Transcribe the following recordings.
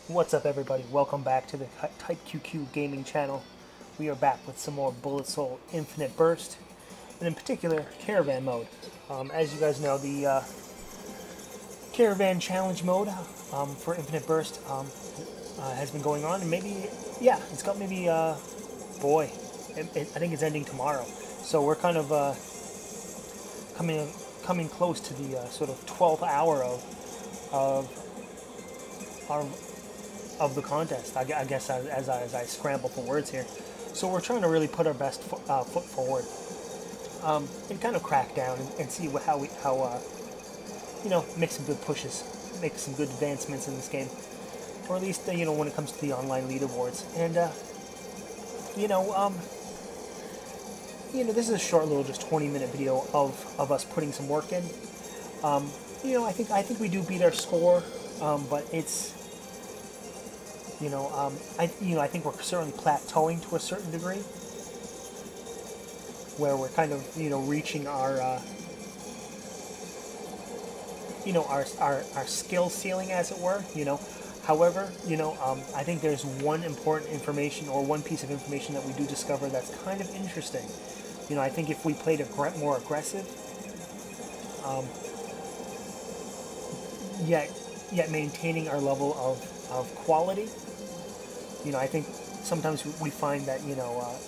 What's up, everybody? Welcome back to the Type QQ gaming channel. We are back with some more Bullet Soul Infinite Burst, and in particular, Caravan mode. As you guys know, the Caravan challenge mode for Infinite Burst has been going on, and it's got boy, I think it's ending tomorrow. So we're kind of coming close to the sort of 12th hour of our of the contest, I guess, as I scramble for words here. So we're trying to really put our best foot forward, and kind of crack down and see how make some good pushes, make some good advancements in this game, or at least when it comes to the online leaderboards. And this is a short little, just 20-minute video of us putting some work in. I think we do beat our score, but it's I think we're certainly plateauing to a certain degree, where we're kind of reaching our our skill ceiling, as it were. However, I think there's one important information, or one piece of information that we do discover that's kind of interesting. I think if we played more aggressive, yet maintaining our level of quality. I think sometimes we find that,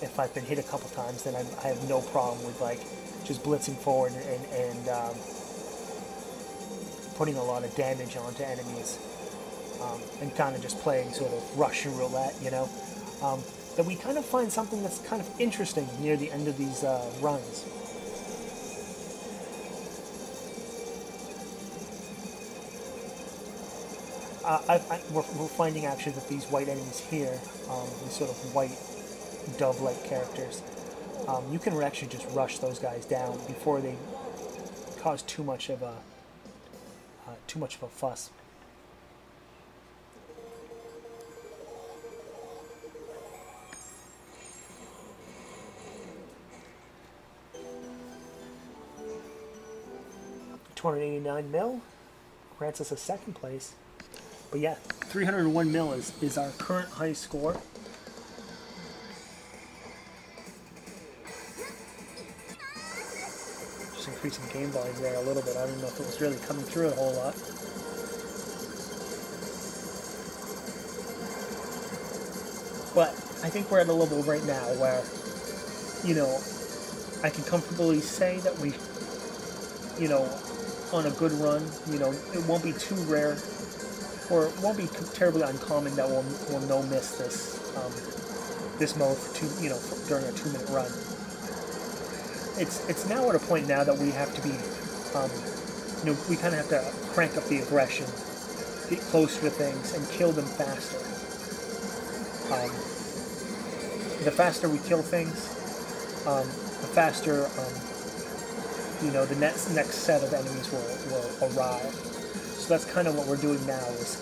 if I've been hit a couple times, then I have no problem with, like, just blitzing forward and putting a lot of damage onto enemies, and kind of just playing sort of Russian roulette, that we kind of find something that's kind of interesting near the end of these runs. We're finding actually that these white enemies here, these sort of white dove-like characters, you can actually just rush those guys down before they cause too much of a fuss. $289 mil grants us a second place. But yeah, 301 mil is our current high score. Just increasing game volume there a little bit. I don't know if it was really coming through a whole lot. But I think we're at a level right now where, I can comfortably say that we, on a good run, it won't be too rare, or it won't be terribly uncommon that we'll no miss this mode for during a 2-minute run. It's now at a point now that we have to be, we kind of have to crank up the aggression, get closer to things, and kill them faster. The faster we kill things, the faster the next set of enemies will arrive. So that's kind of what we're doing now, is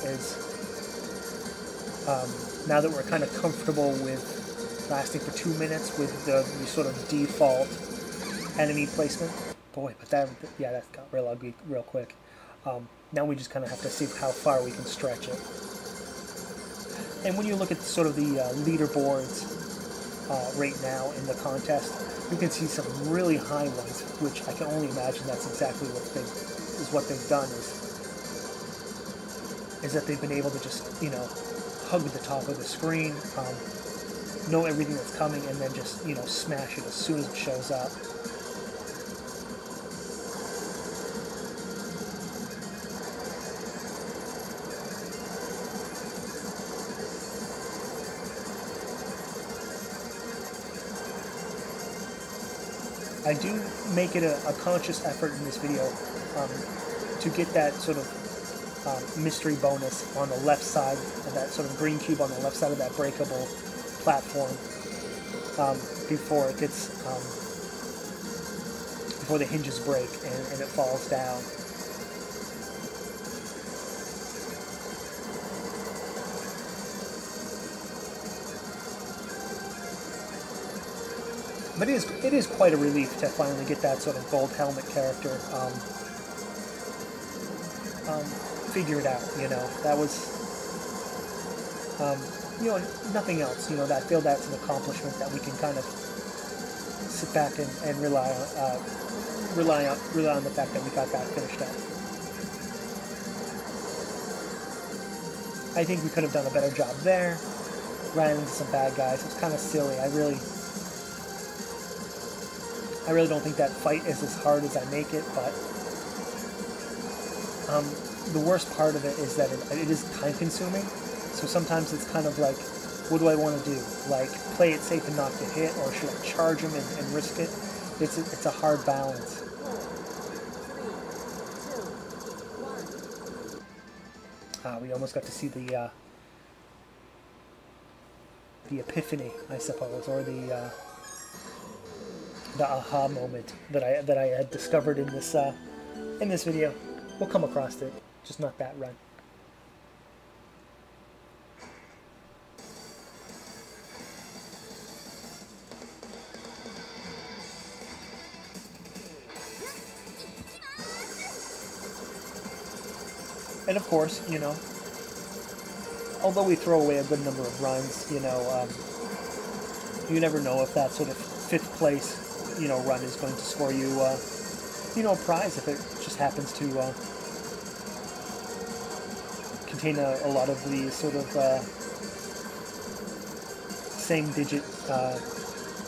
now that we're kind of comfortable with lasting for 2 minutes with the sort of default enemy placement. Boy, but that got real ugly real quick. Now we just kind of have to see how far we can stretch it. And when you look at sort of the leaderboards right now in the contest, you can see some really high ones, which I can only imagine that's exactly what they've done, is that they've been able to just, hug the top of the screen, know everything that's coming, and then just, smash it as soon as it shows up. I do make it a conscious effort in this video to get that sort of mystery bonus on the left side of that sort of green cube on the left side of that breakable platform before it gets before the hinges break and it falls down. But it is quite a relief to finally get that sort of gold helmet character figured out. That was You know, nothing else. You know, I feel that's an accomplishment that we can kind of sit back and rely on the fact that we got that finished up. I think we could have done a better job there. Ran into some bad guys. It's kind of silly. I really don't think that fight is as hard as I make it, but the worst part of it is that it is time consuming. So sometimes it's kind of like, what do I want to do? Like, play it safe and not get hit, or should I charge him and risk it? It's a hard balance. We almost got to see the epiphany, I suppose, or the aha moment that I had discovered in this video. We'll come across it, just not that run. And of course, you know, although we throw away a good number of runs, you know, you never know if that sort of 5th place, you know, run is going to score you, you know, a prize if it just happens to contain a lot of the sort of same digit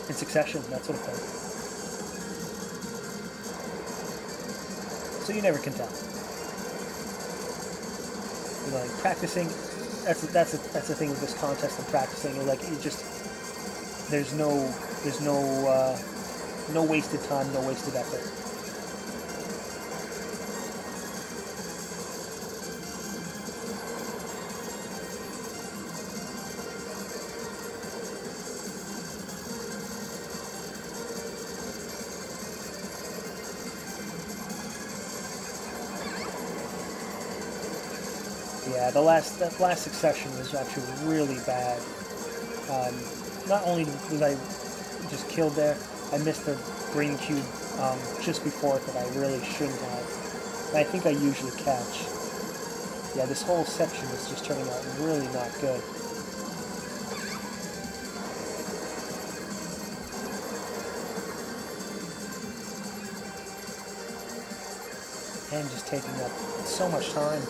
in succession, that sort of thing. So you never can tell. You know, like practicing. That's the thing with this contest and practicing. Like, you just there's no wasted time, no wasted effort. Yeah, that last succession was actually really bad. Not only was I just killed there, I missed the green cube just before it that I really shouldn't have. And I think I usually catch. Yeah, this whole section is just turning out really not good. And just taking up so much time.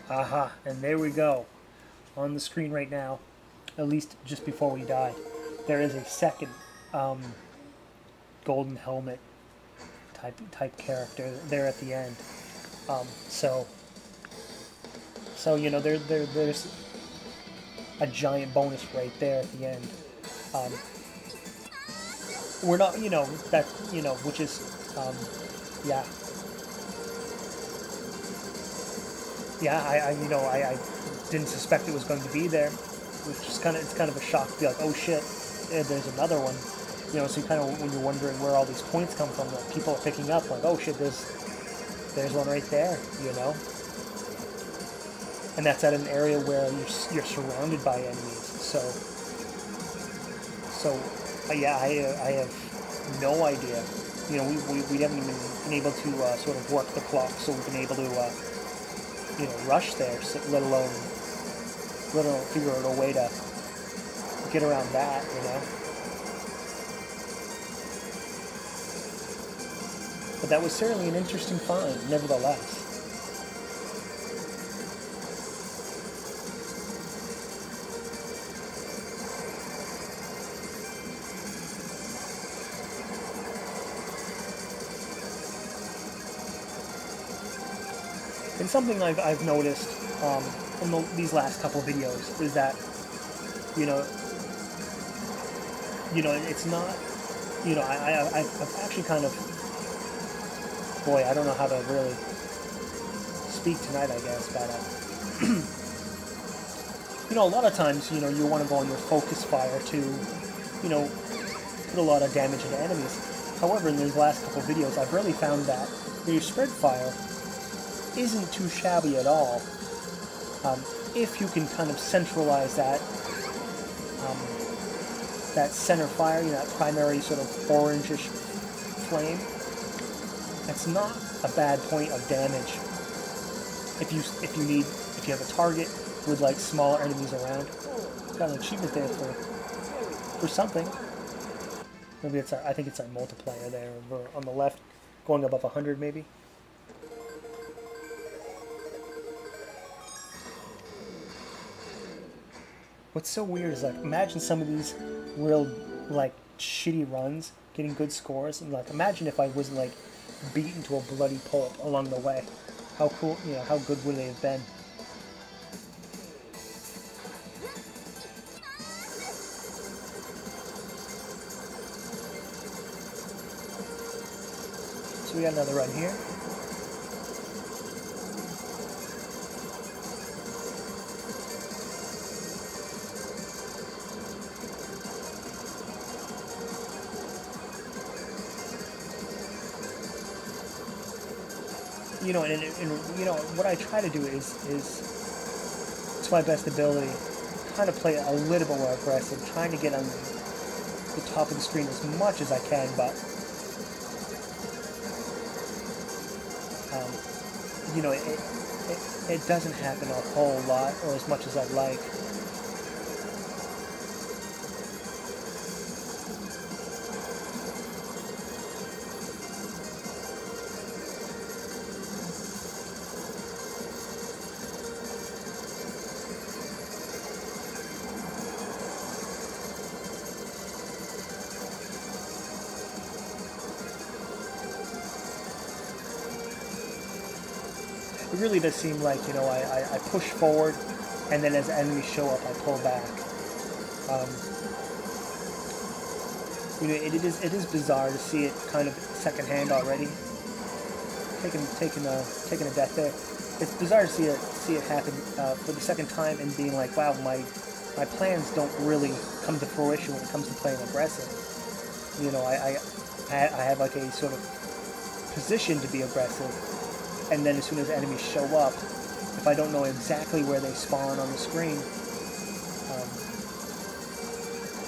Aha, and there we go. On the screen right now, at least just before we die, there is a second golden helmet type character there at the end. So you know, there's a giant bonus right there at the end. We're not, you know, that, you know, which is, yeah. Yeah, I didn't suspect it was going to be there. It's kind of a shock to be like, oh shit, there's another one. You know, so you kind of, when you're wondering where all these points come from that people are picking up, like, oh shit, there's one right there, you know. And that's at an area where you're surrounded by enemies. So yeah, I have no idea. You know, we haven't even been able to sort of work the clock, so we've been able to. You know, rush there, let alone figure out a way to get around that, you know. But that was certainly an interesting find, nevertheless. And something I've noticed in these last couple of videos is that, you know, it's not, you know, I've actually kind of, boy, I don't know how to really speak tonight, I guess, but You know, a lot of times, you know, you want to go on your focus fire to, you know, put a lot of damage into enemies. However, in these last couple of videos, I've really found that your spread fire isn't too shabby at all. If you can kind of centralize that, that center fire, you know, that primary sort of orangish flame, that's not a bad point of damage. If you have a target with like smaller enemies around, got an achievement there for something. Maybe it's I think it's our multiplier there on the left, going above 100 maybe. What's so weird is, like, imagine some of these real, like, shitty runs getting good scores, and like imagine if I wasn't like beaten to a bloody pulp along the way. How cool, you know, how good would they have been? So we got another run here. You know, and you know, what I try to do is to my best ability, kind of play a little bit more aggressive, trying to get on the top of the screen as much as I can, but you know, it doesn't happen a whole lot, or as much as I'd like. It really does seem like, you know, I push forward, and then as enemies show up, I pull back. You know, it is bizarre to see it kind of secondhand already. Taking a death there. It's bizarre to see it happen for the second time and being like, wow, my plans don't really come to fruition when it comes to playing aggressive. You know, I have like a sort of position to be aggressive. And then as soon as enemies show up, if I don't know exactly where they spawn on the screen,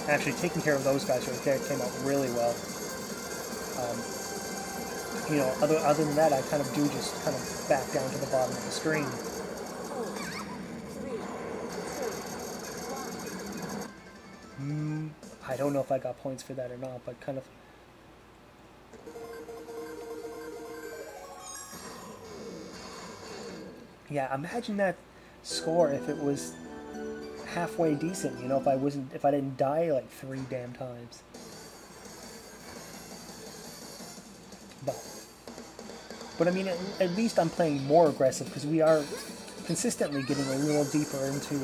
actually taking care of those guys right there came out really well. You know, other than that, I kind of do just kind of back down to the bottom of the screen. I don't know if I got points for that or not, but kind of. Yeah, imagine that score if it was halfway decent, you know, if I didn't die like 3 damn times. But I mean, at least I'm playing more aggressive, because we are consistently getting a little deeper into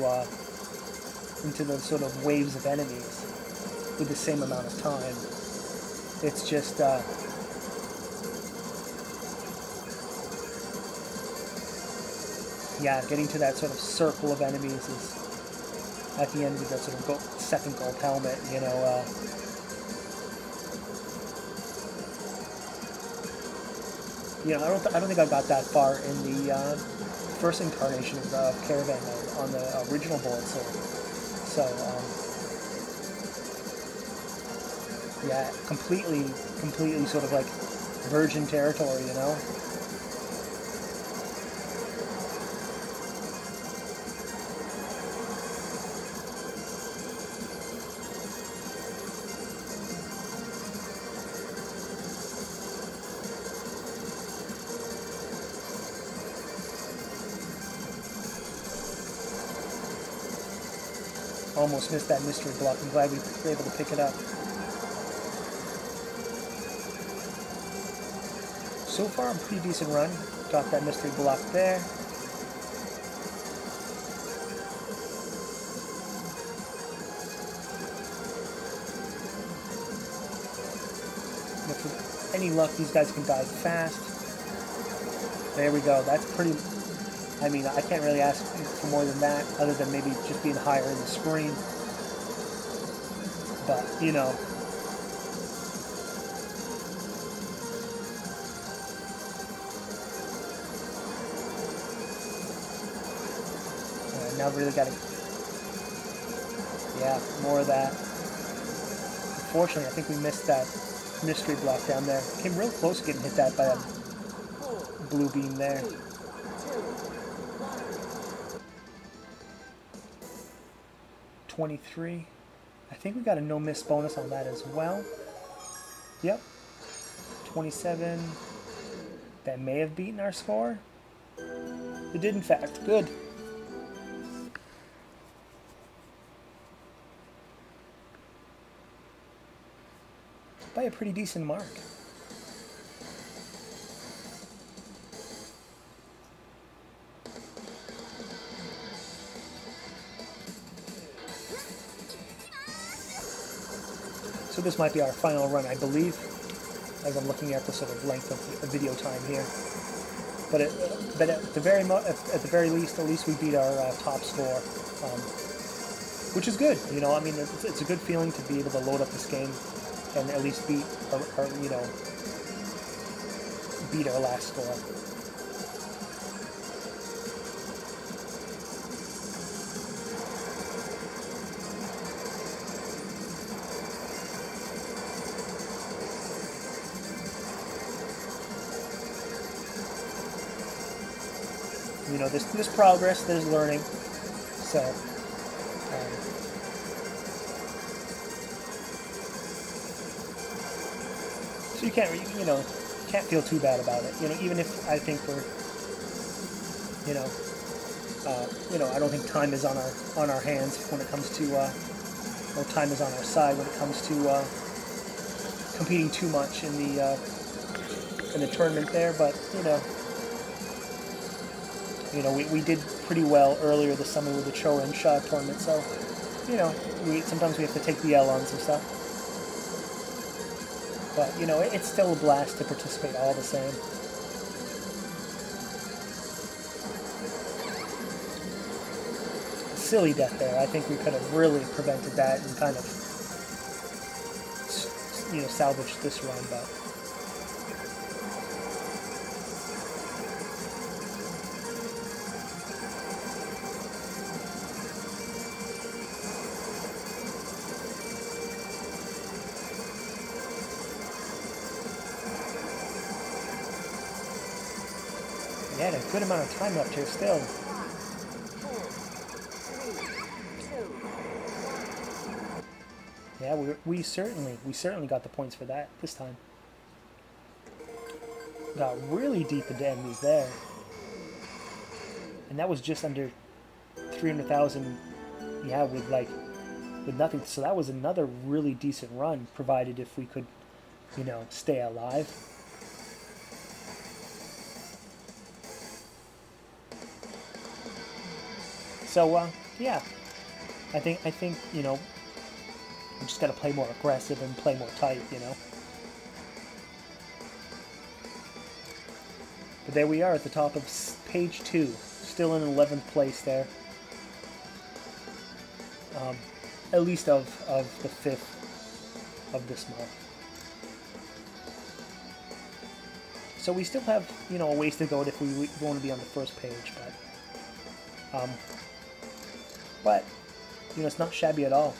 the sort of waves of enemies with the same amount of time. It's just yeah, getting to that sort of circle of enemies is at the end with that sort of second gold helmet, you know. You know, I don't think I got that far in the first incarnation of Caravan on the original board, so yeah, completely sort of like virgin territory, you know. Almost missed that mystery block. I'm glad we were able to pick it up. So far, a pretty decent run. Got that mystery block there. If with any luck, these guys can die fast. There we go. That's pretty. I mean, I can't really ask for more than that, other than maybe just being higher in the screen. But, you know. Now we really got to... Yeah, more of that. Unfortunately, I think we missed that mystery block down there. Came real close to getting hit that by that blue beam there. 23. I think we got a no miss bonus on that as well. Yep. 27. That may have beaten our score. It did, in fact. Good. By a pretty decent mark. So this might be our final run, I believe, as I'm looking at the sort of length of the video time here. But at the very least, at least we beat our top score, which is good. You know, I mean, it's a good feeling to be able to load up this game and at least beat our you know, beat our last score. You know, there's progress, there's learning, so you can't, you know, can't feel too bad about it. You know, even if I think we're, you know, I don't think time is on our hands when it comes to, or time is on our side when it comes to competing too much in the tournament there. But you know, we did pretty well earlier this summer with the Cho and Shaw tournament. So, you know, sometimes we have to take the L on some stuff. But, you know, it's still a blast to participate all the same. Silly death there. I think we could have really prevented that and kind of, you know, salvaged this run, but... We had a good amount of time left here still. Yeah, we certainly got the points for that this time. Got really deep into enemies there. And that was just under 300,000, yeah, with nothing. So that was another really decent run, provided if we could, you know, stay alive. So, yeah, I think, you know, we just got to play more aggressive and play more tight, you know. But there we are at the top of page 2, still in 11th place there. At least of the 5th of this month. So we still have, you know, a ways to go if we want to be on the first page, but you know, it's not shabby at all.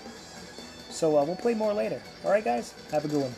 So we'll play more later. Alright guys, have a good one.